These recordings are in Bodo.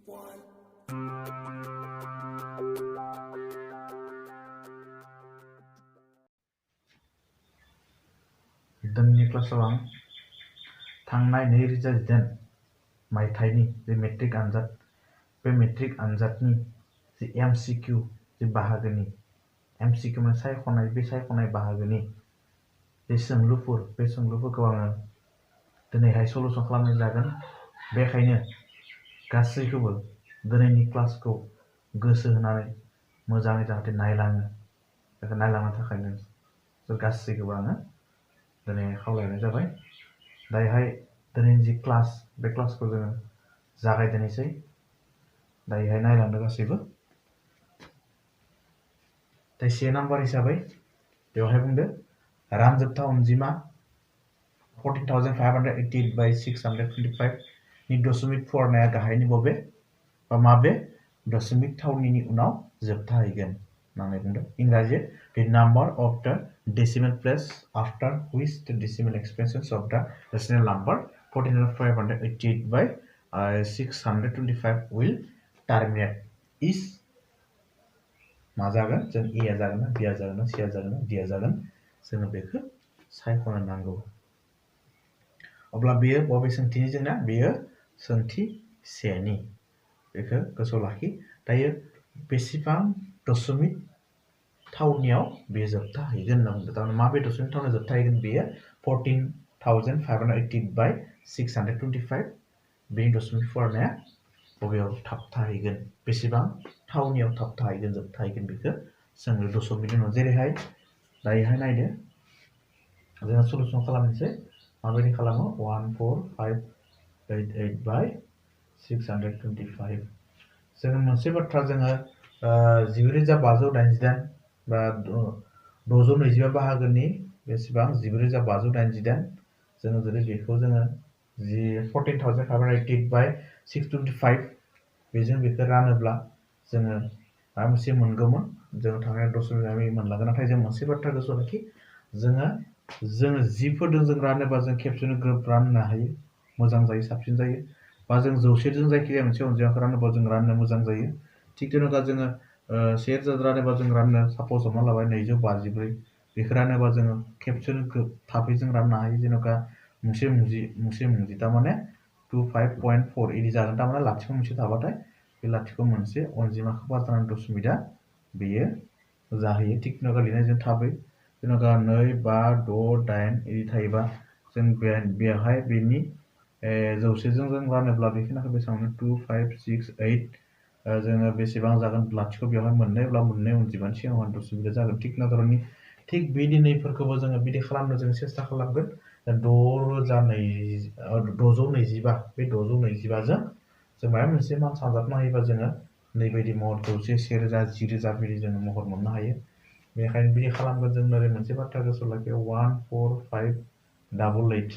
दिनैनि क्लासाव आं थांनाय 2010 मायथाइनि जे मेट्रिक आनजाद बे मेट्रिक आनजादनि जे MCQ जे बाहागोनि MCQ माने सायख'नाय बे सायख'नाय बाहागोनि जे सोंलुफोर बे सोंलुफोरखौ आङो दिनैहाय सलुसन खालामनाय जागोन। बेखायनो गासैखौबो दिनैनि क्लासखौ गोसो होनानै मोजाङै जाहाथे नायलाङो बेखौ नायलांनो थाखायनो गासैखौबो आङो दिनै खावलायनाय जाबाय। दायोहाय दिनैनि जि क्लास बे क्लासखौ जोङो जागायजेननोसै। दायोहाय नायलांदो गासैबो। दायो 1 नाम्बार हिसाबै बेवहाय बुंदो रानजोबथा अनजिमा 14,588 by 625 नि दशमिक फरायनाया गाहायनि बबे बा माबे दशमिक थावनिनि उनाव जोबथाहैगोन होननानै बुंदों। इंराजि the number of the decimal place after which the decimal expressions of the rational number 14,588 by 625 will terminate is मा जागोन जों A आ जागोन ना B आ जागोन ना C आ जागोन ना D आ जागोन जोङो बेखौ सायख'नो नांगौ। अब्ला बेयो बबे सोंथिनि जोंना बेयो सोंथि सेनि बेखौ गोसोआव लाखि। दायो बेसेबां दशमिक थावनियाव बे जोबथाहैगोन होनना बुंदों। थारमाने माबे दशमिक थावनियाव जोबथाहैगोन बेयो 14,588 by 625 बेनि दशमिक फरायनाया बबेयाव थाबथाहैगोन बेसेबां थावनियाव थाबथाहैगोन जोबथाहैगोन बेखौ जोङो दशमिकनि उनाव जेरैहाय दायोहाय नायदो जोङो सलुसन खालामनोसै। माबायदि खालामो 14,588 by 625 जोङो मोनसे बाथ्रा जोङो 9,588 बा 625 बाहागोनि बेसेबां 9,588 जोङो जुदि बेखौ जोङो 14,588 by 625 बेजों बेखौ रानोब्ला जोङो माबा मोनसे मोनगौमोन जोङो थांनाय दशमिक मोनलांगोन। नाथाय जों मोनसे बाथ्रा गोसोआव लाखि जोङो जिफोरजों जों रानोबा जों खेबसेनो ग्रोब राननो हायो मोजां जायो साबसिन जायो बा जों 100जों जायखिजाया मोनसे अनजिमाखौ रानोबा जों राननो मोजां जायो। थिग तेनका जोङो 1000 रानोबा जों राननो सापज हमना लाबाय 254 बेखौ रानोबा जोङो खेबसेनो थाबै जों राननो हायो जेन'का मुंसे मुंजि तारमाने 25.4 इदि जागोन। तारमाने लाथिख' मोनसे थाबाथाय बे लाथिख' मोनसे अनजिमाखौ बारजानानै दशमिकआ बेयो जाहैयो। थिग तेनका लिरनायजों थाबै जेन'का 2 5 6 8 इदि थायोबा जों बेवहाय बेनि 100जों जों रानोब्ला बेखिनिखौ बेसेबां 2 5 6 8 जोङो बेसेबां जागोन लाथिख' बेवहाय मोननैब्ला मोननै अनजिमानि सिगाङाव दशमिकआ जागोन। थिग नखरनि थिग बिदिनैफोरखौबो जोङो बिदि खालामनो जों सेस्था खालामगोन। 625 बे 625जों जों माबा मोनसे मान सानजाबनो हायोबा जोङो नैबायदि महर 100 1000 10,000 बिदि जोङो महर मोननो हायो। बेनिखायनो बिदि खालामगोन जों ओरै मोनसे बाथ्रा गोसोआव लाखि 14,588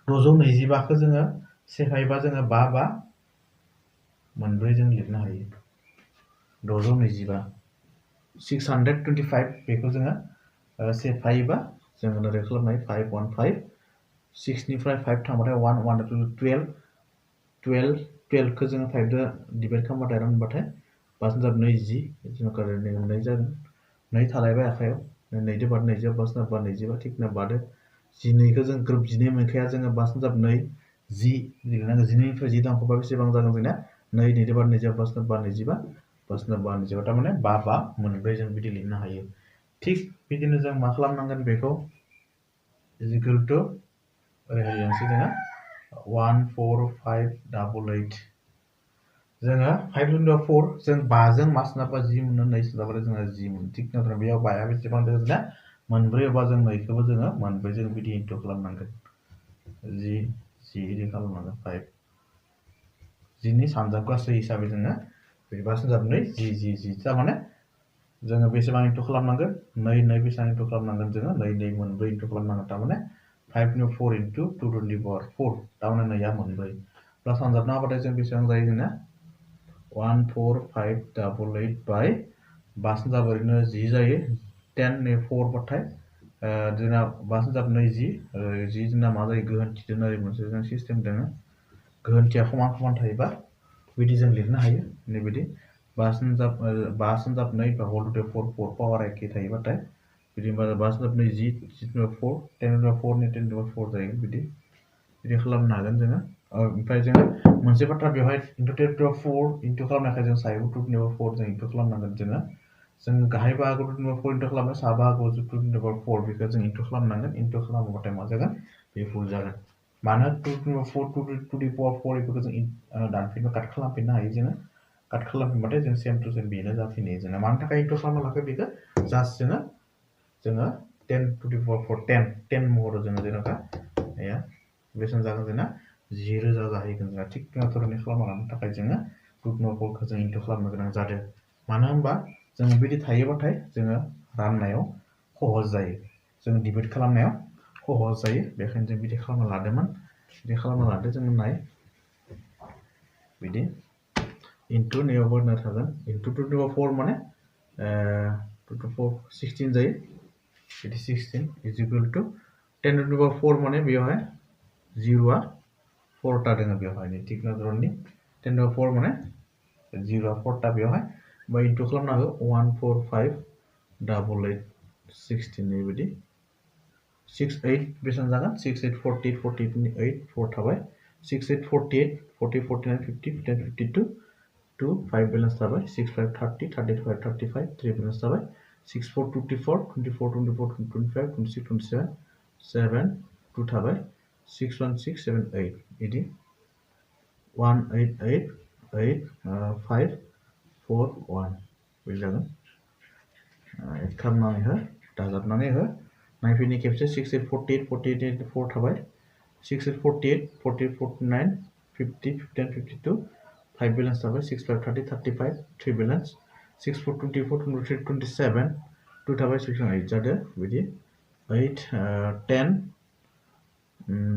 625खौ जोङो सेफायबा जोङो 5 5 मोनब्रै जों लिरनो हायो। 625 625 बेखौ जोङो सेफायोबा जोङो ओरै खालामनो हायो 515 6 निफ्राय 5 थांबाथाय 1 1 12 12 12 खौ जोङो 5 दो डिवाइड खालामबाथाय रानबाथाय 5 9 20 जेन'का 2 जागोन 2 थालायबाय आखायाव 2 दो बाद 2 5 9 25 थिग ना बादो 12 खौ जों ग्रुप 12 मोनखाया जोङो 5 9 2 10 लिरनांगौ 12 निफ्राय 10 दांखौबा बेसेबां जागोन जोंना 2 2 बाद 2 5 9 25 5 9 25 तारमाने 5 5 मोनब्रै जों बिदि लिरनो हायो। थिग बिदिनो जों मा खालामनांगोन बेखौ is equal to ओरैहाय लिरनोसै जोङो 14,588 जोङो 5 into 4 जों 5 जों मा सोनाबा 10 मोनो 2 सोनाबा जोङो 10 मोनो। थिग नोंथां बेयाव 5 आ बेसेबां दङ जोंना मोनब्रै अबा जों 2खौबो जोङो मोनब्रै जों बिदि इनटु खालामनांगोन 10 इदि खालामनांगोन 5 10नि सानजाब गासै हिसाबै जोङो 5 सोनाब 2 10 तारमाने जोङो बेसेबां इनटु खालामनांगोन 2 2 बेसेबां इनटु खालामनांगोन जोङो 2 2 मोनब्रै इनटु खालामनांगोन। तारमाने 5 नो 4 into 2 to the power 4 तारमाने 2 आ मोनब्रै प्लास सानजाबना होबाथाय जों बेसेबां जायो जोंना 14,588 by 5 सोनाब ओरैनो 10 जायो 10 ने 4 बाथाय जोंना 5 सोनाब 2 10 जोंना मा जायो गोहोन्थि दोङो ओरै मोनसे जों सिस्टेम दोङो गोहोन्थिया समान समान थायोबा बिदि जों लिरनो हायो नैबायदि 5 संजाबनाय बा होल टु 4 4 पावार एखे थायोबाथाय बिदि होनबा 5 संजाबनाय 10 10 4 10 4 नि 10 4 जायो बिदि खालामनो हागोन जोङो ओमफ्राय जोङो मोनसे बाथ्रा बेवहाय इनटु 10 टु 4 इनटु खालामनायखाय जों सायाव 2 टु 4 जों इनटु खालामनांगोन जों गाहाय बाहागोआव 2 टु 4 इनटु खालामो सा बाहागोआव 2 टु 4 बेखौ जों इनटु खालामनांगोन इनटु खालामोबाथाय मा जागोन बे फुल जागोन मानो 2 टु 4 2 टु 4 बेखौ जों दानफिननो काट खालामफिननो हायो जोङो काट खालामफिनबाथाय जों सेम टु सेम बेनो जाफिनो जोङो मानि थाखाय इनटु खालामना लाखो बेखौ जास्ट जोङो 10 टु 4 10 महराव जोङो जेनेबा बेसेबां जागोन जोंना 10,000 जाहैगोन जोंहा थिग बेबायदिनो खालामना लानो थाखाय जोङो 2 टु 4खौ जों इनटु खालामनो गोनां जादों मानो होनबा जों बिदि थायोबाथाय जोङो राननायाव सहज जायो जों डिभाइड खालामनायाव सहज जायो बेखायनो जों बिदि खालामना लादोंमोन बिदि खालामना लादो जोङो नाय बिदि इनटु नैयावबो होना थागोन इनटु 2 टु 4 माने 2 टु 4 16 जायो बिदि 16 इज इक्वल टु 10 टु 4 माने बेवहाय 0आ 4टा दङ बेवहाय थिग नजरनि 10 टु 4 माने 0आ 4टा बेवहाय बा इनटु खालामना हो 14588 16 बेबायदि 68 बेसेबां जागोन 68 48 48 नि 8 4 थाबाय 68 48 40 49 50 10 52 2 5 बेलेन्स थाबाय 65 30 35 35 3 बेलेन्स थाबाय 64 24 24 24 25 26 27 7 2 थाबाय 616 78 बिदि 188 8 5 4 1 बिदि जागोन खालामनानै हो दाजाबनानै हो नायफिननि खेबसे 68 48 48 4 थाबाय 68 48 40 49 50 15 52 5 बेलेन्स थाबाय 65 30 35 3 बेलेन्स 64 24 23 27 2 थाबाय 6 8 जादों बिदि 8 10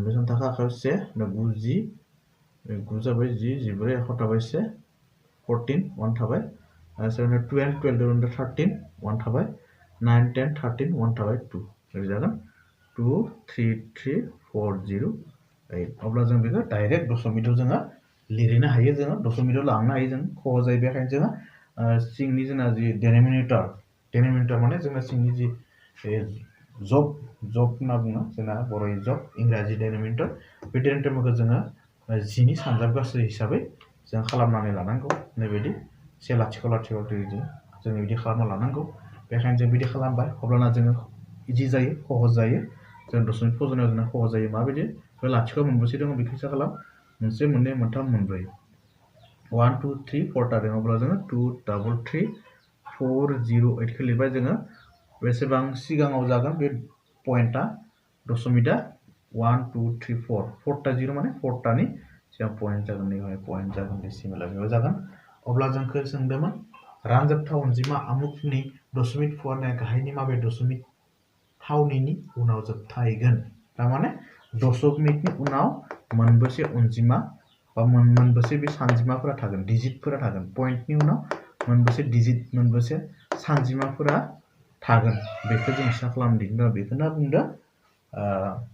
बेसेबां थाखा आखायाव से 90 9 जाबाय 10 14 1 थाबाय से 14 1 थाबाय 7 12 12 13 1 थाबाय 9 10 13 1 थाबाय 2 बिदि जागोन 2 3 3 4 0 8 अब्ला जों बेखौ डाइरेक्ट दशमिकआव जोङो लिरनो हायो जोङो दशमिकआव लांनो हायो जों सहज जायो बेखायनो जोङो सिंनि जोंना जि डेनोमिनेटर माने जोंना सिंनि जि जब होनना बुङो जोंना बर'नि जब इंराजि डेनोमिनेटर बे डेनोमिनेटरखौ जोङो 10नि सानजाबगासो हिसाबै जों खालामनानै लानांगौ नैबायदि 1 लाथिख' लाथिख' बिदि जों बिदि खालामना लानांगौ बेखायनो जों बिदि खालामबाय अब्लाना जोङो इजि जायो सहज जायो जों दशमिक फजनायाव जोंना सहज जायो माबायदि बे लाथिख' मोनबेसे दङ बेखौ हिसाब खालाम मोनसे मोननै मोनथाम मोनब्रै 1 2 3 4टा दङ अब्ला जोङो 2 3 3 4 0 8 खौ लिरबाय जोङो बेसेबां सिगाङाव जागोन बे पइन्टआ दशमिकआ 1 2 3 4 4टा 0 माने 4टानि सिगां पइन्ट जागोन नैबेहाय पइन्ट जागोन डेसिमेला बेयाव जागोन अब्ला जोंखौ सोंदोंमोन रानजाबथाव अनजिमा आमुकनि दशमिक फुवारनाया गाहायनि माबे दशमिक थावनिनि उनाव जोबथाहैगोन थारमाने दशमिकनि उनाव मोनबेसे अनजिमा बा मोनबेसे बे सानजिमाफोरा थागोन डिजिटफोरा थागोन पइन्टनि उनाव मोनबेसे डिजिट मोनबेसे सानजिमाफोरा थागोन बेखौ जों हिसाब खालामदों बेखौनो बुंदों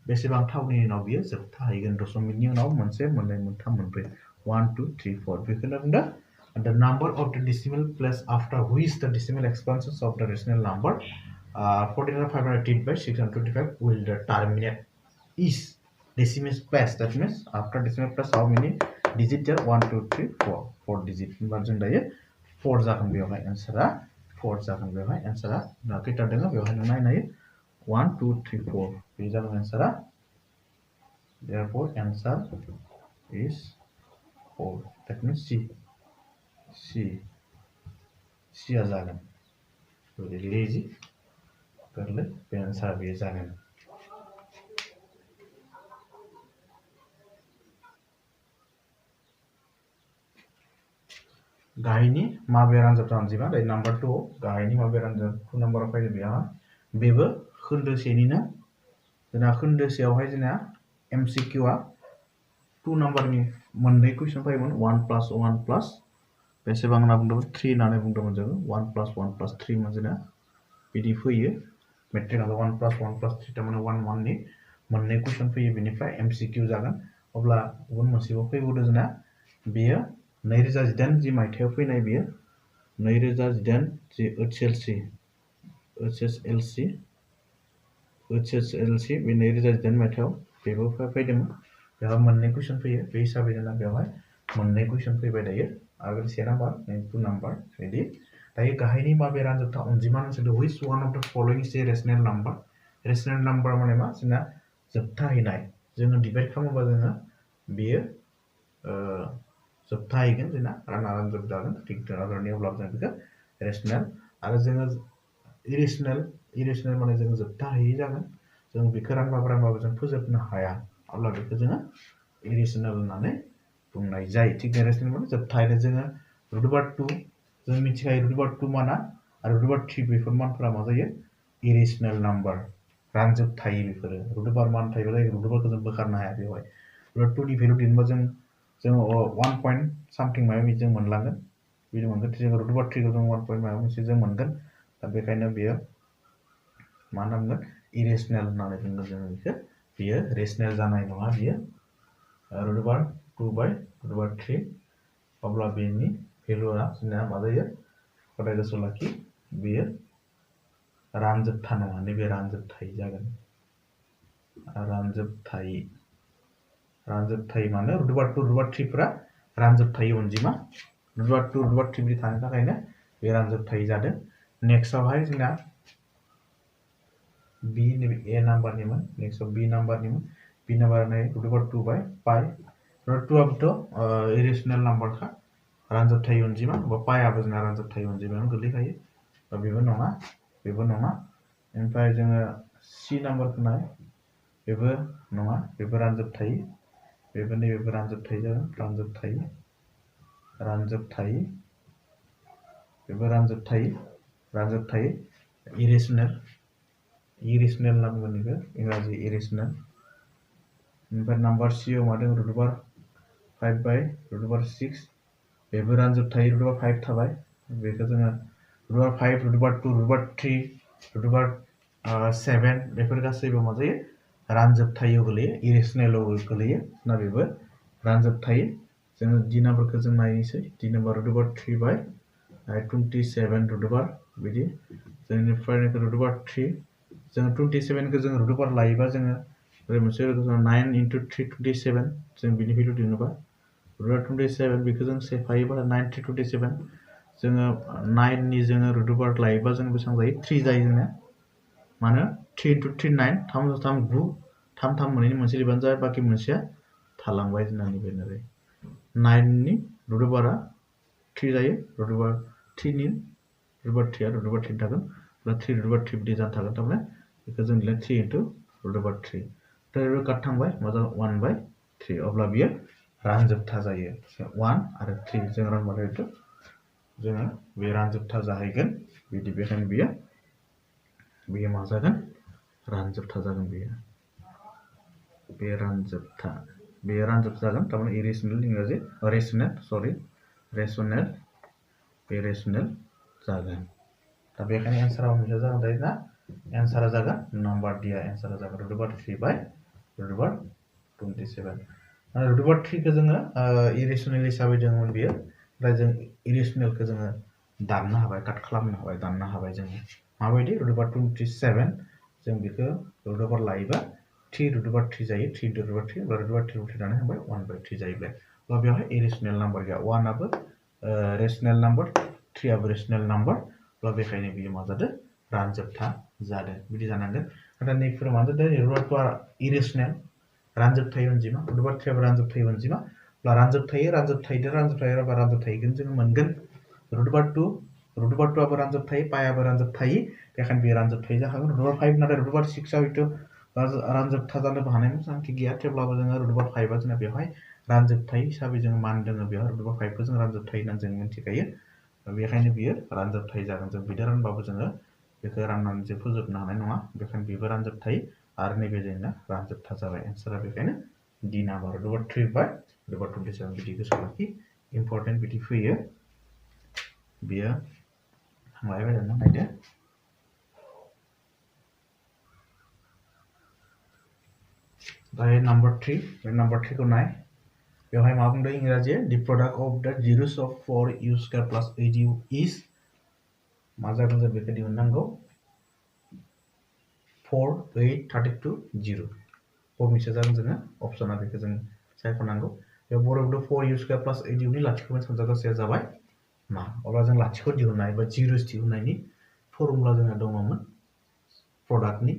बेसेबां थावनि उनाव बियो जोबथाहैगोन दशमिकनि उनाव मोनसे मोननै मोनथाम मोनब्रै 1 2 3 4 बेखौनो बुंदों the number of the decimal place after which the decimal expansions of the rational number 14,508 by 625 will terminate is decimal place. That means after decimal place how many digits there? 1 2 3 4 4 digit होनबा जों दायो 4 जागोन बेवहाय आन्सारा 4 जागोन बेवहाय आन्सारा ना खैथा दङ बेवहाय नों नायनो हायो 1 2 3 4 बे जागोन आन्सारा therefore answer is 4 that means C आ जागोन really easy गोरलै बे आन्सारा बे जागोन गाहायनि माबे रानजाबथाव अनजिमा दायो नाम्बार 2 गाहायनि माबे रानजाबथाव 2 नाम्बाराव फैदों बेहा बेबो खोन्दोसेनिनो जोंना खोन्दोसेयावहाय जोंना MCQ आ 2 नाम्बारनि मोननै कुइसन फैयोमोन 1 + 1 + बेसेबां होनना बुंदोंमोन 3 होननानै बुंदोंमोन जोङो 1 + 1 + 3 मोनजोंना बिदि फैयो मेट्रिकआव 1 + 1 + 3 थारमाने 1 1 नि मोननै कुइसन फैयो बेनिफ्राय MCQ जागोन अब्ला गुबुन मोनसेबाव फैबावदों जोंना बेयो 2018 जि मायथाइयाव फैनाय बियो 2018 जि HSLC बे 2018 मायथाइयाव बेबो फैदोंमोन बेवहाय मोननै कुइसन फैयो बे हिसाबै जोंना बेवहाय मोननै कुइसन फैबाय दायो आगोल 1 नाम्बार 2 नाम्बार बिदि दायो गाहायनि माबे रानजोबथा अनजिमा नोंसोर which one of the following is a rational number माने मा जोंना जोबथाहैनाय जोङो डिभाइड खालामोबा जोङो बेयो जोबथाहैगोन जोंना रानजोब जागोन थिग धरननि अब्ला जों बेखौ रेशनेल आरो जोङो इरेशनेल माने जों जोबथाहैयै जागोन जों बेखौ रानबाबो जों फोजोबनो हाया अब्ला बेखौ जोङो इरेशनेल होननानै बुंनाय जायो थिग रेशनेल माने जोबथाहैनाय जोङो √2 जों मिथिखायो √2 माना आरो √3 बेफोर मानफोरा मा जायो इरेशनेल नाम्बार रानजोबथायै बेफोरो √2 मान थायोबा जायो √2 खौ जों बोखारनो हाया बेवहाय √2 नि भेलु दिहुनबा जों 1 पॉइंट सामथिं माबा मोनसे जों मोनलांगोन बिदि मोनगोन जों √3 खौ जों 1 पॉइंट माबा मोनसे जों मोनगोन दा बेखायनो बेयो मा होनगोन इरेशनेल होननानै बुंगोन जों बेखौ बियो रेशनेल जानाय नङा बियो √2/3 अब्ला बेनि भेलुआ जोंना मा जायो फराय गोसोआव लाखि बेयो रानजोबथा नङा नैबे रानजोबथायै जागोन रानजोबथायै माने √2/3 फोरा रानजोबथायै अनजिमा √2/3 बिदि थानो थाखायनो बे रानजोबथायै जादों नेक्स्टआवहाय जोंना बी नैबे ए नाम्बारनिमोन नेक्स्टआव बी नाम्बारनिमोन बी नाम्बारनि √2/पाइ √2आबोथ' इरेशनेल नाम्बारखा रानजोबथायै अनजिमा बा पाइआबो जोंना रानजोबथायै अनजिमायावनो गोलैखायो बेबो नङा ओमफ्राय जोङो सी नाम्बारखौ नाय बेबो नङा बेबो रानजोबथायै बेबो नैबेबो रानजोबथायै जागोन रानजोबथायै बेबो रानजोबथायै इरेशनेल होनना बुंगोन बेखौ इंराजि इरेशनेल ओमफ्राय नाम्बार सीआव मा दं √5/6 बेबो रानजोबथायै √5 थाबाय बेखौ जोङो √5 √2 √3 √7 बेफोर गासैबो मा जायो रानजोबथायाव गोलैयो इरेशनेलाव गोलैयो ना बेबो रानजोबथायै जोङो डी नाम्बारखौ जों नायनोसै डी नाम्बार √3/27 बिदि जोंनिफ्राय √3 जों 27 को जों √2 लायोबा जोङो ओरै मोनसे 9 × 3 27 जों बिनि भेलु दिहुनोबा √27 बेखौ जों सेफायोबा 9 3 27 जोङो 9 नि जोङो √2 लायोबा जों बेसेबां जायो 3 जायो जोंना मानो 3 × 3 9 3 3 9 3 3 मोनैनि मोनसे लिरबानो जाबाय बाखि मोनसेया थालांबाय जोंनानि बेनोरै 9 नि √2 3 जायो √2 3 नि √3 आ √3 थागोन 3 √3 बिदि जाना थागोन थारमाने बेखौ जों 3 × √3 दा काट थांबाय मा जागोन 1/3 अब्ला बियो रानजोबथा जायो 1 आरो 3 जों रानबाथाय जोङो बे रानजोबथा जाहैगोन बिदि बेखायनो बियो मा जागोन रानजोबथा जागोन बे रानजोबथा जागोन थारमाने इरेशनेल इंराजि रेशनेल बे रेशनेल जागोन दा बेखायनो एन्सारा मोनसे जागोन दायो ना एन्सारा जागोन नाम्बार डि आ एन्सारा जागोन √3/27 आरो √3 खौ जोङो इरेशनेल हिसाबै दङमोन बियो ओमफ्राय जों इरेशनेलखौ जोङो दाननो हाबाय काट खालामनो हाबाय दाननो हाबाय जोङो माबायदि √27 जों बेखौ √2 लायोबा 3 √3 जायो 3 × √3 √3 दानो होबाय 1/3 जाहैबाय अब्ला बेवहाय इरेशनेल नाम्बार गैया 1 आबो रेशनेल नाम्बार 3 आबो रेशनेल नाम्बार अब्ला बेखायनो बियो मा जादों रानजोबथा जादों बिदि जानांगोन नाथाय नैफोर मा जादों √2 इरेशनेल रानजोबथायै अनजिमा √3 आबो रानजोबथायै अनजिमा अब्ला रानजोबथायैगोन जोङो मोनगोन √2 आबो रानजोबथायै पाइआबो रानजोबथायै बेखायनो बे रानजोबथायै जाखागोन √5 नाथाय √6 आ हयथ' रानजोबथा जानोबो हानायनि सानथि गैया थेवब्लाबो जोङो √5 आ जोंना बेवहाय रानजोबथायै हिसाबै जोङो मान दोङो बेवहाय √5 खौ जों रानजोबथायै होननानै जों मिथिखायो बेखायनो बियो रानजोबथायै जागोन जों बिदि रानबाबो जोङो बेखौ राननानै जों फोजोबनो हानाय नङा बेखायनो बेबो रानजोबथायै आरो नैबे जोंना रानजोबथा जाबाय एन्सारा बेखायनो डि नाम्बार √3/27 बिदि गोसोआव लाखि इम्पर्टेन्ट बिदि फैयो बियो थांलाय फैलाय नायदो दायो नाम्बार 3 बे नाम्बार 3 खौ नाय बेवहाय मा बुंदों इंराजि the product of the zeros of 4u square plus 8u is मा जागोन जों बेखौ दिहुननांगौ 4 8 32 0 बबेसे जागोन जोङो अपसना बेखौ जों सायख'नांगौ बे बर'आव 4u square plus 8u नि लाथिख'नि सानजागासेया जाबाय मा अब्ला जों लाथिख' दिहुननाय बा जिर'स दिहुननायनि फर्मुला जोंहा दङमोन प्रडाक्टनि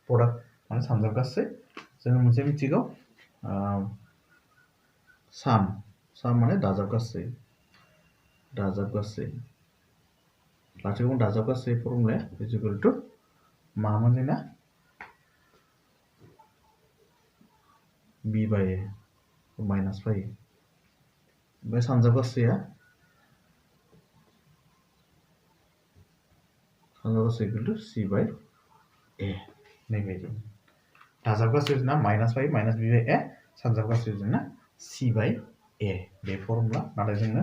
प्रडाक्ट माने सानजागासे जोङो मोनसे मिथिगौ साम माने दाजाबगासै लाथिख' दाजाबगासै फर्मुलाया इज इक्वल टु मामोन जोंना b by a माइनास फैयो ओमफ्राय सानजागासेया equal to c by a नैबायदि दाजाबगासै जोंना माइनास फैयो माइनास b by a सानजागासै जोंना c by a बे फर्मुला नाथाय जोंनो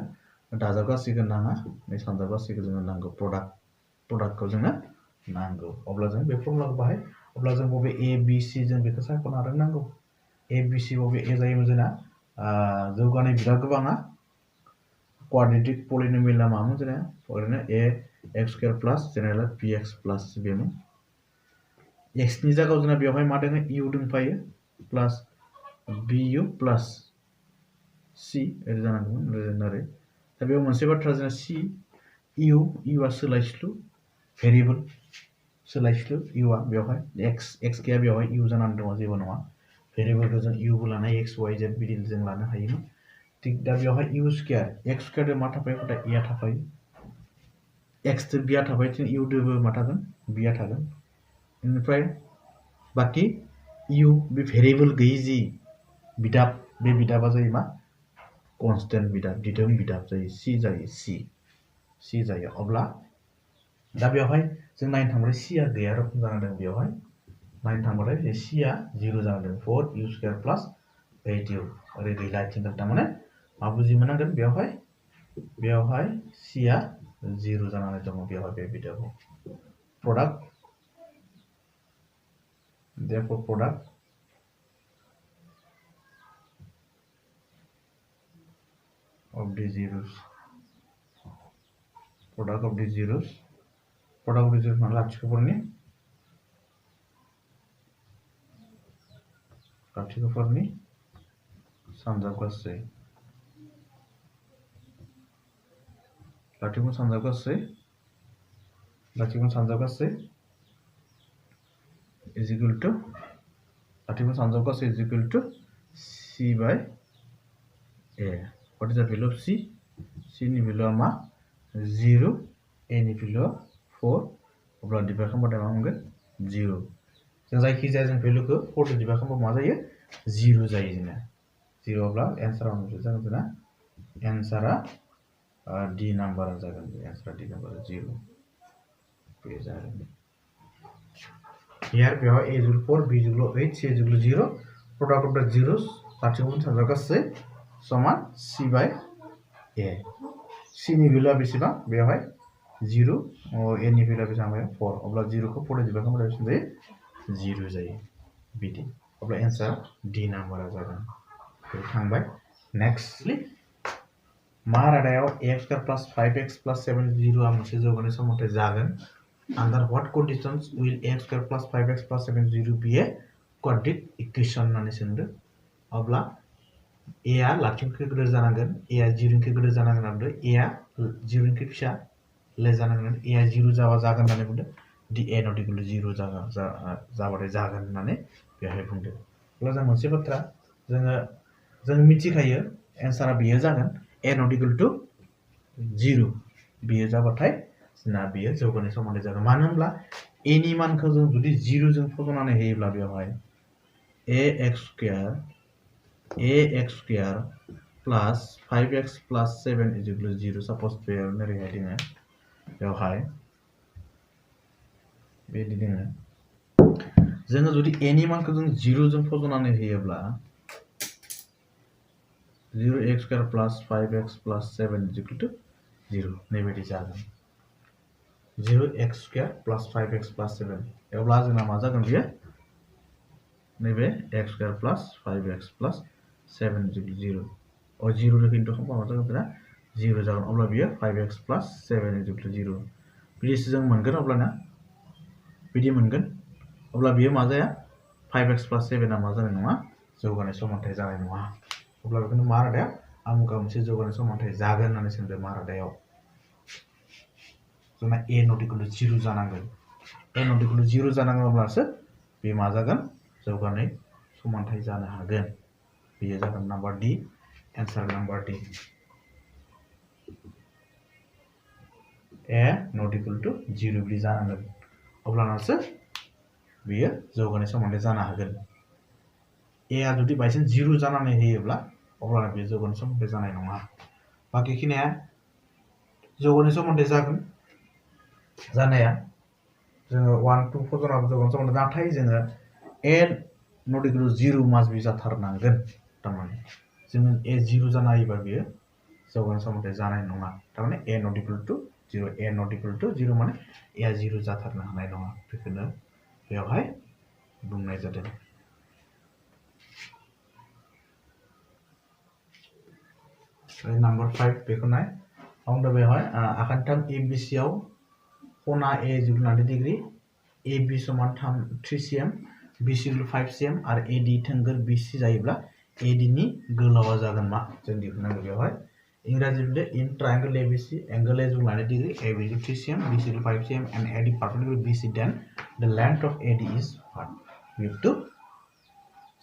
दाजाबगासैखौ नाङा नै सानजागासैखौ जोंनो नांगौ प्रडाक्टखौ जोंनो नांगौ अब्ला जों बे फर्मुलाखौ बाहाय अब्ला जों बबे a b c जों बेखौ सायख'नो हादों नांगौ a b c बबे a जायोमोन जोंना जौगानाय बिदा गोबाङा क्वाड्रेटिक पलिनोमियेला मामोन जोंना ओरैनो a x square plus general bx plus बेमोन x नि जायगायाव जोंना बेवहाय मा दङ u दंफायो प्लास bu प्लास c ओरै जानांगौमोन ओरै दा बेयाव मोनसे बाथ्रा जोंना c u आ सोलायस्लु भेरिएबल सोलायस्लु u आ बेवहाय x गैया बेवहाय u जानानै दङ जेबो नङा भेरिएबलखौ जों u बो लानो x y z बिदिनो जों लानो हायोमोन थिग दा बेवहाय u स्क्वायर x स्क्वायर मा थाफायो खथा a आ थाफायो x तो b आ थाफायो थिं u दोबो मा थागोन b आ थागोन बेनिफ्राय बाकी u बे भेरिएबल गैयै जि बिदाब बे बिदाबा जायो मा कन्स्टेन्ट बिदाब दिदोम बिदाब जायो c जायो c जायो अब्ला दा बेवहाय जों नायनो थांबाथाय c आ गैया रखम जाना दं बेवहाय नायनो थांबाथाय बे c आ 0 जाना दं 4u square plus 8u ओरै गैला थिं थारमाने मा बुजि मोननांगोन बेवहाय c आ 0 जानानै दङ बेवहाय बे बिदाबाव product therefore product of the zeros माने लाथिख'फोरनि सानजाबगासै लाथिख' सानजाबगासै is equal to लाथिख' सानजाबगासै is equal to c by a what is the value of c नि भेलुआ मा 0 a नि भेलुआ 4 अब्ला डिभाइड खालामबाथाय मा मोनगोन 0 जों जायखि जाया जों भेलुखौ 4 जों डिभाइड खालामबा मा जायो 0 जायो जोंना 0 अब्ला एन्सारा मोनसे जागोन जोंना एन्सारा d नाम्बारा जागोन एन्सारा d नाम्बारा 0 बे जागोन here बेवहाय a Jugal 4 b Jugal 8 c Jugal 0 product of the zeros लाथिख' सानजाबगासै समान c by a c नि भेलुआ बेसेबां बेवहाय 0 a नि भेलुआ बेसेबां 4 अब्ला 0 खौ 4 डिभाइड खालामबाथाय बेसेबां जायो 0 जायो बिदि अब्ला एन्सार d नाम्बारा जागोन बे थांबाय नेक्स्टलि मा रादायाव x square plus 5x plus 7 0 आ मोनसे जौगानाय समानथाय जागोन under what conditions will x square plus 5x plus 7 0 be a quadratic equation होननानै सोंदों अब्ला a आ लाथिख'निख्रुइ गिदिर जानांगोन a आ 0 निख्रुइ गिदिर जानांगोन आरो a आ 0 निख्रुइ फिसा लेस जानांगोन a आ 0 जाबा जागोन होननानै बुंदों d a not equal to 0 जाबाथाय जागोन होननानै बेवहाय बुंदों अब्ला जों मोनसे बाथ्रा जों मिथिखायो एन्सारा बेयो जागोन a not equal to 0 बेयो जाबाथाय जोंना बेयो जौगानाय समानथाय जागोन मानो होनब्ला a नि मानखौ जों जुदि 0 जों फज'नानै होयोब्ला बेवहाय ax square plus 5x plus 7 is equal to 0 suppose बेयावनो ओरैहाय दोङो बेवहाय बेदि दोङो जोङो जुदि a नि मानखौ जों 0 जों फज'नानै होयोब्ला 0x square plus 5x plus 7 is equal to 0 नैबायदि जागोन 0x square plus 5x plus 7 अब्ला जोंना मा जागोन बेयो नैबे x square plus 5x plus 7 is equal to 0 0 खिन्थु खालामबा मा जागोन 0 जागोन अब्ला बियो 5x plus 7 is equal to 0 बिदिसो जों मोनगोन अब्लाना बिदि मोनगोन अब्ला बियो मा जाया 5x plus 7 आ मा जानाय नङा जौगानाय समानथाय जानाय नङा अब्ला बेखौनो मा रादाया आमुगा मोनसे जौगानाय समानथाय जागोन होननानै सोंदों मा रादायाव जोंना a not equal to 0 जानांगोन a not equal to 0 जानांगोन अब्लासो बे मा जागोन जौगानाय समानथाय जानो हागोन बेयो जागोन number D answer number D a not equal to 0 बिदि जानांगोन अब्लानासो बेयो जौगानाय समानथाय जानो हागोन a आ जुदि बायचान्स 0 जानानै होयोब्ला अब्लाना बेयो जौगानाय समानथाय जानाय नङा बाकिखिनिया जौगानाय समानथाय जागोन जानाया जोङो 1 2 4 जनाबो जौगानाय समानथाय नाथाय जोङो a not equal to 0 must be जाथारनांगोन थारमाने जोङो a 0 जाना होयोबा बेयो जौगानाय समानथाय जानाय नङा थारमाने a not equal to 0 a not equal to 0 माने a 0 जाथारनो हानाय नङा बेखौनो बेवहाय बुंनाय जादों नाम्बार 5 बेखौ नाय आं दा बेवहाय आखान्थाम ABC आव खना A 90 डिग्री AB समान 3 cm BC 5 cm आरो AD थोंगोर BC जायोब्ला AD नि गोलावा जागोन मा जों दिहुननांगौ बेवहाय इंराजि लिरदो in triangle ABC angle A 90 degree AB 3 cm BC 5 cm and AD perpendicular BC then the length of AD is what we have to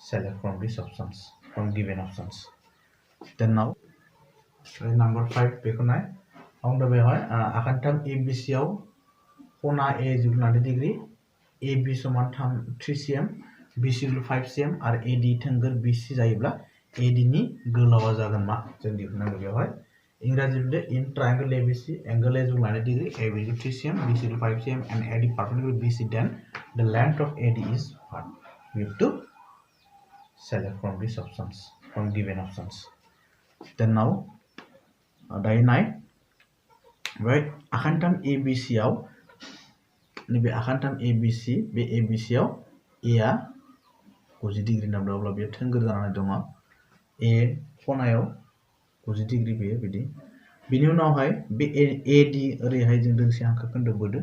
select from these options from given options then now number 5 बेखौ नाय आं दा बेवहाय आखान्थाम ABC आव खना A 90 डिग्री AB समान 3 cm BC 5 cm आरो AD थोंगोर BC जायोब्ला AD नि गोलावा जागोन मा जों दिहुननांगौ बेवहाय इंराजि लिरदो in triangle ABC angle A 90 degree AB 3 cm BC 5 cm and AD perpendicular BC then the length of AD is what we have to select from these options from given options then now दायो नाय ओमफ्राय आखान्थाम ABC आव नैबे आखान्थाम ABC बे ABC आव A आ 90 डिग्री नांगौ अब्ला बेयो थोंगोर जानानै दङ A खनायाव 90 डिग्री बेयो बिदि बिनि उनावहाय बे AD ओरैहाय जों दोंसे हांखो खोन्दो बोदो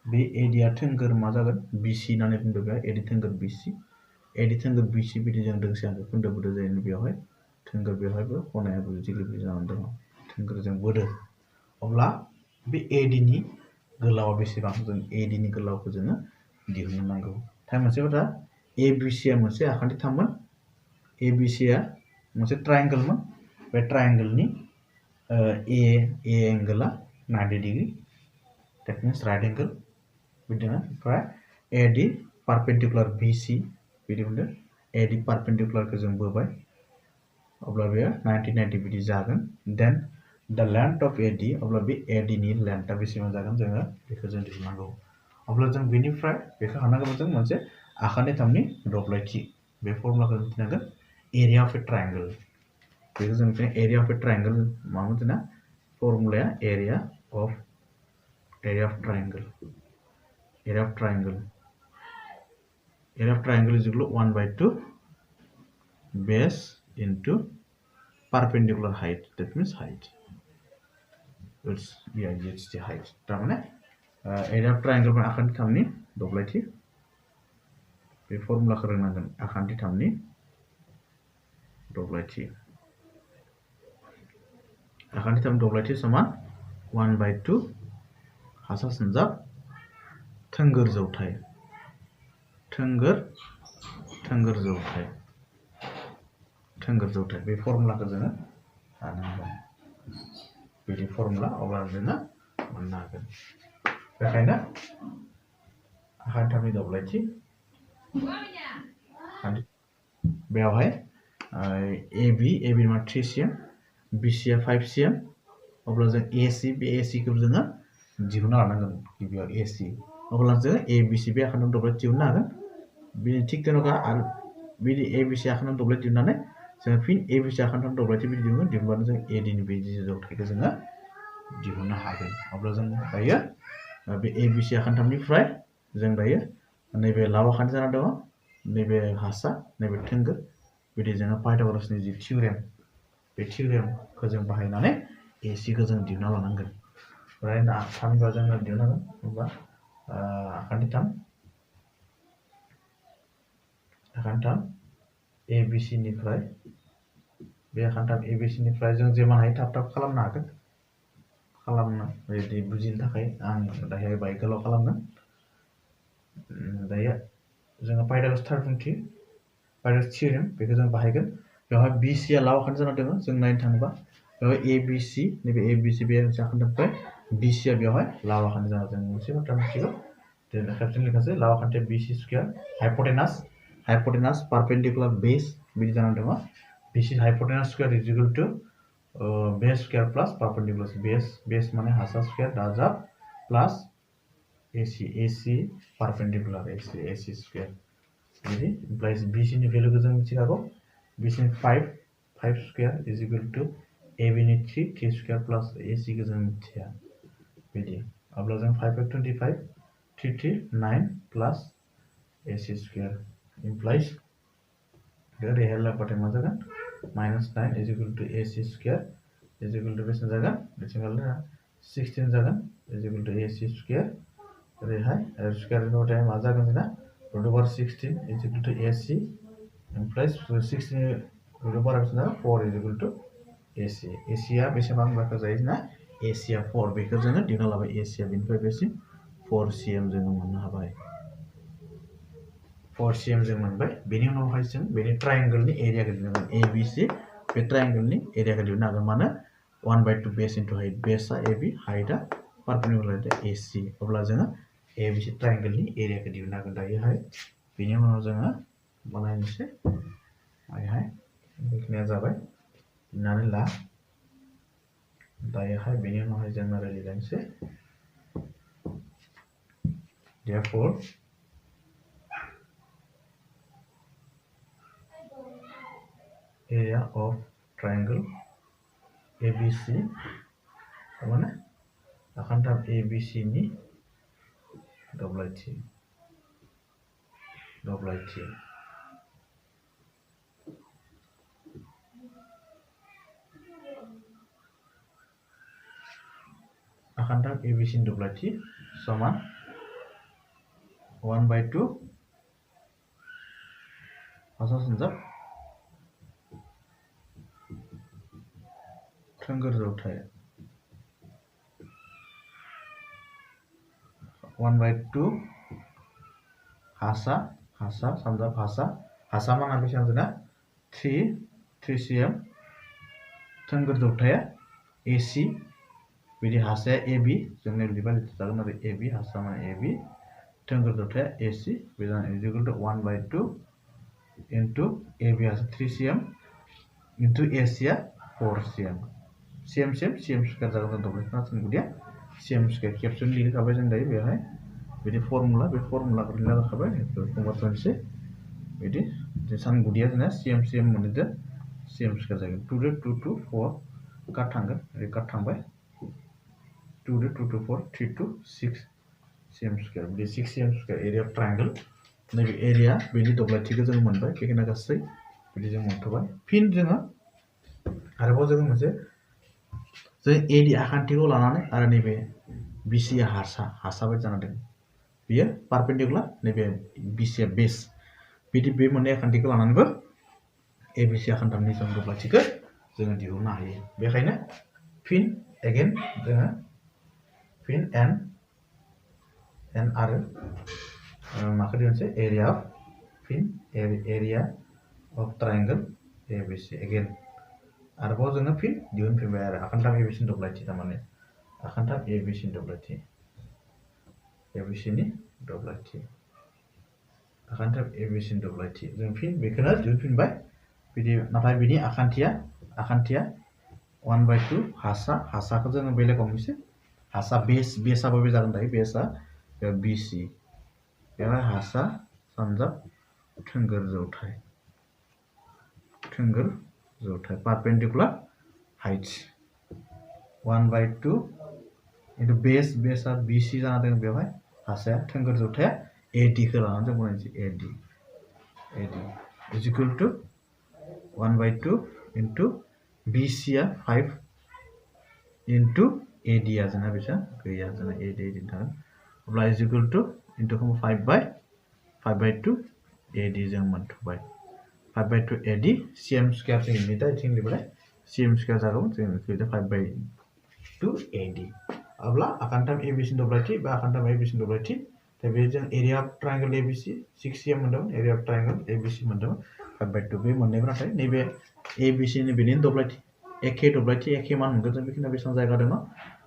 बे AD आ थोंगोर मा जागोन BC होननानै बुंदों बे AD थोंगोर BC बिदि जों दोंसे हांखो खोन्दो बोदो जायो बेवहाय थोंगोर बेवहायबो खनाया 90 डिग्री जानानै दङ थोंगोरजों बोदो अब्ला बे AD नि गोलावा बेसेबां जों AD नि गोलावखौ जोङो दिहुननो नांगौ टाइम मोनसे बाथ्रा ABC आ मोनसे आखान्थिथाममोन ABC आ मोनसे ट्रायंगलमोन बे ट्रायंगलनि A एंगला 90 degree that means right angle बिदिनो ओमफ्राय AD perpendicular BC बिदि बुंदों AD perpendicular खौ जों बोबाय अब्ला बेयो 90 बिदि जागोन then the length of AD अब्ला बे AD नि लेंथआ बेसेबां जागोन जोङो बेखौ जों दिहुननांगौ अब्ला जों बेनिफ्राय बेखौ हानांगौ जों मोनसे आखान्थिथामनि दब्लायथि बे फर्मुलाखौ मिथिनांगोन एरिया अफ ए ट्रायंगल बेखौ जों एरिया अफ ए ट्रायंगल मा मोनथिना फर्मुलाया area of triangle is equal to 1/2 base into perpendicular height that means height it's the height तारमाने area of triangle में आखान्थिथामनि दब्लायथि बे फर्मुलाखौ रोंनांगोन आखान्थिथामनि दब्लायथि समान 1/2 हासा सन्जाब थोंगोर जौथाय बे फर्मुलाखौ जोङो हानांगोन बिदि फर्मुला अब्ला जोङो मोननो हागोन बेखायनो आखान्थिथामनि दब्लायथि बेवहाय AB मा 3 cm BC आ 5 cm अब्ला जों AC बे AC खौ जोङो दिहुनना लानांगोन गिबियाव AC अब्ला जों ABC बे आखान्थिथाम दब्लायथि दिहुननो हागोन बिनि थिक तेनका आरो बिदि ABC आखान्थिथाम दब्लायथि दिहुननानै जों फिन ABC आखान्थिथाम दब्लायथि बिदि दिहुनबानो जों AD नि बे जौथायखौ जोङो दिहुननो हागोन अब्ला जों दायो बे ABC आखान्थिथामनिफ्राय जों दायो नैबे लाव आखान्थि जाना दङ नैबे हासा नैबे थोंगोर बिदि जोङो पाइथागोरासनि जि थियरेम बे थियोरेमखौ जों बाहायनानै AC खौ जों दिहुनना लानांगोन ओमफ्राय थामहिनबा जोङो दिहुननांगोन होनबा आखान्थाम ABC निफ्राय बे आखान्थाम ABC निफ्राय जों जेमान हायो थाब थाब खालामनो हागोन खालामनो रेडि बुजिनो थाखाय आं दायो बाय गोलाव खालामगोन दायो जोङो पाइथागरास थियोरेम बेखौ जों बाहायगोन बेवहाय BC आ लाव आखान्थि जाना दङ जों नायनो थाङोबा बेवहाय ABC नैबे ABC बे मोनसे आखान्थिनिफ्राय BC आ बेवहाय लाव आखान्थि जाना दङ मोनसे बाथ्रा मिथिगौ खेबसेन लिरखासै लाव आखान्थि BC स्क्वायर हाइपोटेनास पारपेन्डिकुलार बेस बिदि जाना दङ BC hypotenuse square is equal to base square plus perpendicular base माने हासा स्क्वायर दाजाब plus AC perpendicular AC square बिदि इमप्लाइज BC नि भेल्युखौ जों मिथिखागौ BC नि 5 square is equal to AB नि 3 स्क्वायर प्लस AC को जों मिथिया बिदि अब्ला जों 5 × 25 9 प्लस AC स्क्वायर इमप्लाइज रेहाय लाबाथाय मा जागोन -9 is equal to AC square is equal to बेसेबां जागोन बेसेबां 16 जागोन is equal to AC square रेहाय स्क्वायर होबाथाय मा जागोन जोंना √16 is equal to AC implies 16 √4 is equal to AC आ बेसेबां बाखौ जायो जोंना AC आ 4 बेखौ जोङो दिहुनना लाबाय AC आ बेनिफ्राय बेसिम 4 cm जोङो मोननो हाबाय 4 cm जों मोनबाय बेनि उनावहाय जों बेनि ट्रायंगलनि एरियाखौ दिहुननो हागोन ABC बे ट्रायंगलनि एरियाखौ दिहुननो हागोन मानो 1/2 बेस इनटू हाइट बेसआ AB हाइटआ पारपेन्डिकुलार AC अब्ला जोङो ABC ट्रायंगलनि एरियाखौ दिहुननो हागोन दायोहाय बेनि उनाव जोङो बानायनोसै आयहाय बेखिनिया जाबाय दिहुननानै ला दायोहाय बेनि उनावहाय जोङो रायज्लायनोसै therefore area of triangle ABC माने आखान्थाम ABC नि दब्लायथि आखान्थाम ABC नि दब्लायथि समान 1/2 हासा सन्जाब थोंगोर जौथाय 1/2 हासा सन्जाब हासा माना बेसेबां जोंना 3 cm थोंगोर जौथाया AC बिदि हासाया AB जोंनि लिरबाय जागोन आरो AB हासा माने AB थोंगोर जौथाया AC बेजों इज इक्वल टू 1/2 इनटू AB हासा 3 cm इनटू AC आ 4 cm cm स्क्वायर जागोन दब्लायखौ जों गुदिया cm स्क्वायर खेबसेनो लिरखाबाय जों दायो बेवहाय बिदि फर्मुला बे फर्मुलाखौ लिरना लाखाबाय बेखौ बाथ्रानोसै बिदि सान गुदिया जोंना cm मोनदों cm स्क्वायर जागोन 2 रे 2 2 4 काट थांगोन ओरै काट थांबाय 2 रे 2 2 4 3 2 6 cm स्क्वायर बे 6 cm square area of triangle नैबे एरिया बेनि दब्लायथिखौ जों मोनबाय बेखिना गासै बिदि जों मोनथबाय फिन जोङो आरोबाव जोङो मोनसे जों AD आखान्थिखौ लानानै आरो नैबे BC आ हासा बायदि जाना दं बियो पारपेन्डिकुलार नैबे BC आ बेस बिदि बे मोननै आखान्थिखौ लानानैबो ABC आखान्थामनि जों दब्लायथिखौ जोङो दिहुननो हायो बेखायनो फिन एगेन जोङो फिन एन आरो माखौ दिहुनसै area of triangle ABC again आरोबाव जोङो फिन दिहुनफिनबाय आरो आखान्थाम ABC नि दब्लायथि थारमाने आखान्थाम ABC नि दब्लायथि ABC नि दब्लायथि आखान्थाम ABC नि दब्लायथि जों फिन बेखौनो दिहुनफिनबाय बिदि नाथाय बिनि आखान्थिया 1/2 हासाखौ जोङो बेलेगाव हमनोसै हासा बेसआबो बे जागोन दायो बेसआ BC बेवहाय हासा सानजाब थोंगोर जौथाय पारपेन्डिकुलार हाइट 1/2 इनटू बेसआ BC जाना दं बेवहाय हासाया थोंगोर जौथाया AD खौ लानानै जों बनायनोसै AD is equal to 1/2 into BC आ 5 into AD आ जोंना बेसेबां गैया जोंना AD थागोन अब्ला is equal to into 5 by 2 AD जों मोनथबाय 5 by 2 AD CM square जों इनिदा इथिं लिरबाय CM square जागोन जों बेखौ 5 by 2 AD अब्ला आखान्थाम ABC दब्लायथि बा आखान्थाम ABC दब्लायथि दा बे जों area of triangle ABC 6 CM मोनदोंमोन एरिया अफ ट्रायंगल ABC मोनदोंमोन 5 by 2 बे मोननैबो नाथाय नैबे ABC नि बेनि दब्लायथि एखे मान मोनगोन जों बेखिनियाव बेसेबां जायगा दङ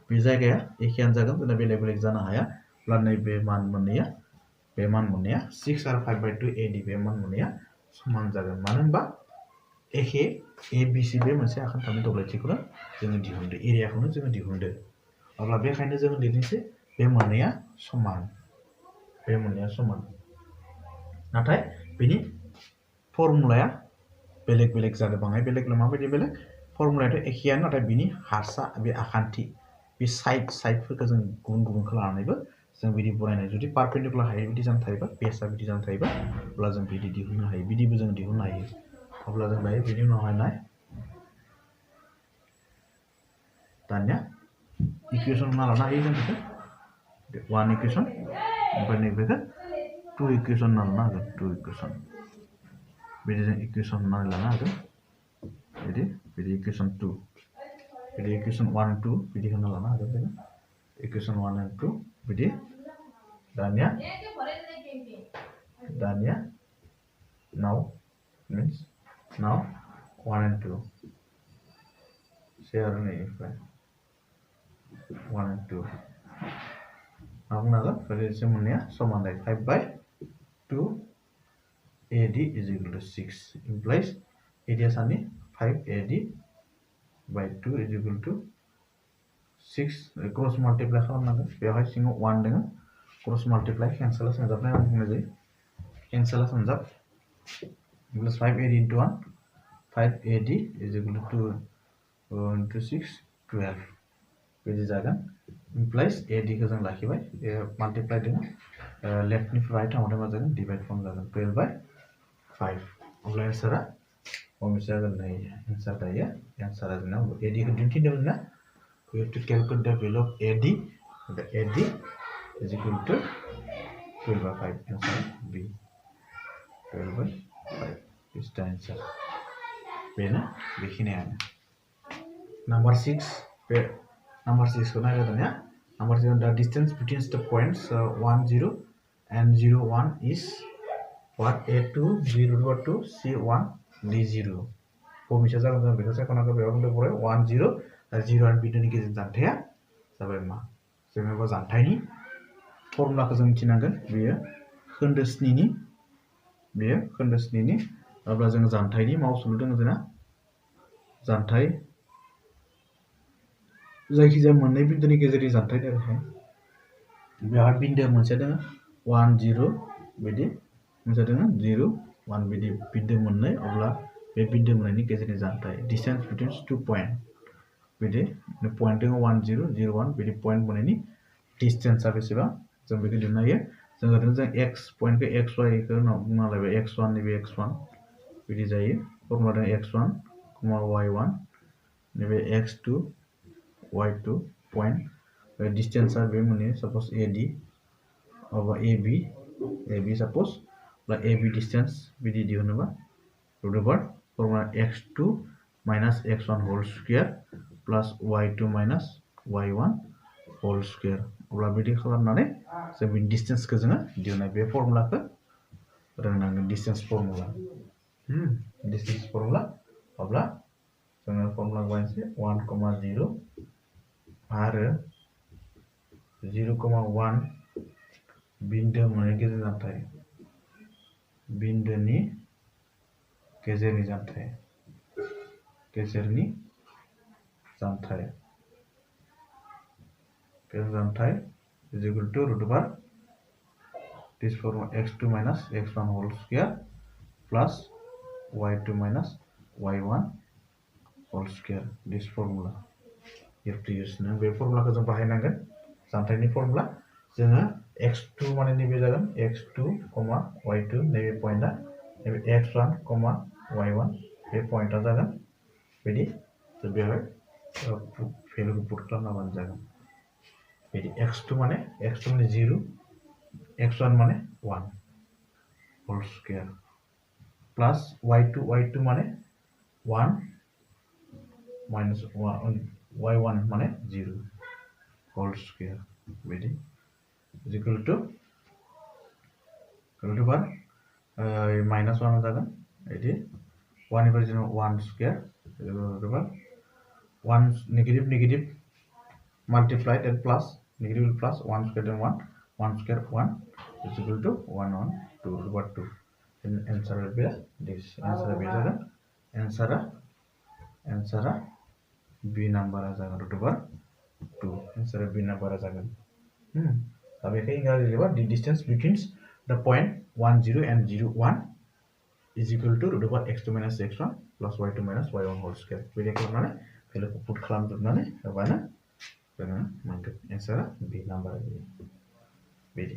बे जायगाया एखेयानो जागोन जोंना बेलेग बेलेग जानो हाया अब्ला नैबे मान मोननाया 6 आरो 5 by 2 AD बे मान मोननाया समान जागोन मानो होनबा एखे ABC बे मोनसे आखान्थामनि दब्लायथिखौनो जोङो दिहुनदो एरियाखौनो जोङो दिहुनदो अब्ला बेखायनो जोङो लिरनोसै बे मोननैया समान नाथाय बेनि फर्मुलाया बेलेग बेलेग जादों बाङाय बेलेग माबायदि बेलेग फर्मुलायाथ' एखेयानो नाथाय बिनि हारसा बे आखान्थि बे साइडफोरखौ जों गुबुन गुबुन खालामनानैबो जों बिदि बनायनाय जुदि पारपेन्डिकुलार हायै बिदि जाना थायोबा बेसआ बिदि जाना थायोबा अब्ला जों बिदि दिहुननो हायो बिदिबो जों दिहुननो हायो अब्ला जों दायो बिनि उनावहाय नाय दानिया इकुवेशन ना लानो हायो जों बेखौ 1 इकुवेशन ओमफ्राय नैबेखौ 2 इकुवेशन ना लानो हागोन 2 इकुवेशन बिदि जों इकुवेशन होननानै लानो हागोन बिदि इकुवेशन 2 बिदि इकुवेशन 1 2 बिदि होना लानो हागोन जों इकुवेशन 1 and 2 बिदि दानिया now means now 1 and 2 share नैफ्राय 1 and 2 मा बुंनांगोन ओरैसो मोननाया समान जायो 5 by 2 AD is equal to 6 implies AD सानि 5 AD by 2 is equal to 6 cross multiply खालामनांगोन बेवहाय सिङाव 1 दङ क्रस मल्टिप्लाय केन्सेल सानजाबनाय होनना बुंनाय जायो cancel सानजाब plus 5 AD into 1 5 AD is equal to 2 into 6 12 बिदि जागोन implies AD खौ जों लाखिबाय मल्टिप्लाय दङ लेफ्टनिफ्राय राइट थांबाथाय मा जागोन डिवाइड फर्म जागोन 12 by 5 अब्ला एन्सारा बबेसे जागोन नै एन्सार दायो एन्सारा जोंना AD खौ दिन्थिदोंमोन ना we have to calculate the value of AD the AD is equal to 12 by 5 answer B 12 by 5 is the answer बेनो बेखिनियानो number 6 बे number 6 को नायला दानिया number 6 the distance between the points 1 0 and 0 1 is what A2 0 2 C1 D0 बबेसे जागोन जों बेखौ सायख'नांगौ बेयाव बुंदों 1 0 0 and बिन्दुनि गेजेर जानथाया जाबाय मा जोङो जानथायनि फर्मुलाखौ जों मिथिनांगोन बेयो खोन्दो 7 नि अब्ला जों जानथायनि मावसुलु दङ जोंना जानथाय जायखिजाया मोननै बिन्दुनि गेजेरनि जानथाय दङ बेवहाय बिन्दो मोनसे दङ 1 0 बिदि मोनसे दङ 0 1 बिदि बिन्दो मोननै अब्ला बे बिन्दो मोननैनि गेजेरनि जानथाय डिस्टेंस बिटवीन 2 पॉइंट बिदि पॉइंट दङ 1 0 0 1 बिदि पॉइंट मोननैनि डिस्टेंसआ बेसेबां जों बेखौ दिहुननो हायो जों ओरैनो जों x पॉइंटखौ xy खौ उनाव बुंना लाबाय x1 नैबे x1 बिदि जायो फर्मुला दङ x1, y1 नैबे x2 y2 पॉइंट डिस्टेंसआ बे मोननै सपोज AD अबा AB सपोज ला AB डिस्टेंस बिदि दिहुनोबा root over formula x2 minus x1 whole square plus y2 minus y1 whole square अब्ला बिदि खालामनानै जों बे डिस्टेंसखौ जोङो दिहुननाय बे फर्मुलाखौ रोंनांगोन डिस्टेंस फर्मुला अब्ला जोङो फर्मुला बाहायनोसै 1,0 आरो 0,1 बिन्दो मोननै गेजेर जानथाय बिन्दोनि गेजेरनि जानथाय is equal to root over this formula x2 minus x1 whole square plus y2 minus y1 whole square this formula you have to use नों बे फर्मुलाखौ जों बाहायनांगोन जानथायनि फर्मुला जोङो x2 माने नैबे जागोन x2, y2 नैबे पॉइंटआ नैबे x1, y1 बे पॉइंटआ जागोन बिदि So बेवहाय भेलुखौ पुट खालामनाबानो जागोन बिदि x2 माने 0 x1 माने 1 होल स्क्वायर प्लस y2 माने 1 माइनस y1 माने 0 होल स्क्वायर बिदि is equal to बार माइनस 1 जागोन बिदि 1 निफ्राय जों 1 square bar 1 negative multiplied and plus negative plus 1 square and 1 square 1 is equal to 1 on 2 over 2 and answer will be this answer will be answer b number जागोन root over 2 answer b number जागोन अब एक इंग्लिश लिखा the distance between the point 1 0 and 0 1 is equal to root over x2 minus x1 plus y2 minus y1 whole square बिदि खालामनानै भेलुखौ पुट खालामजोबनानै होबानो जोङो मोनगोन एन्सारा बि नाम्बार बिदि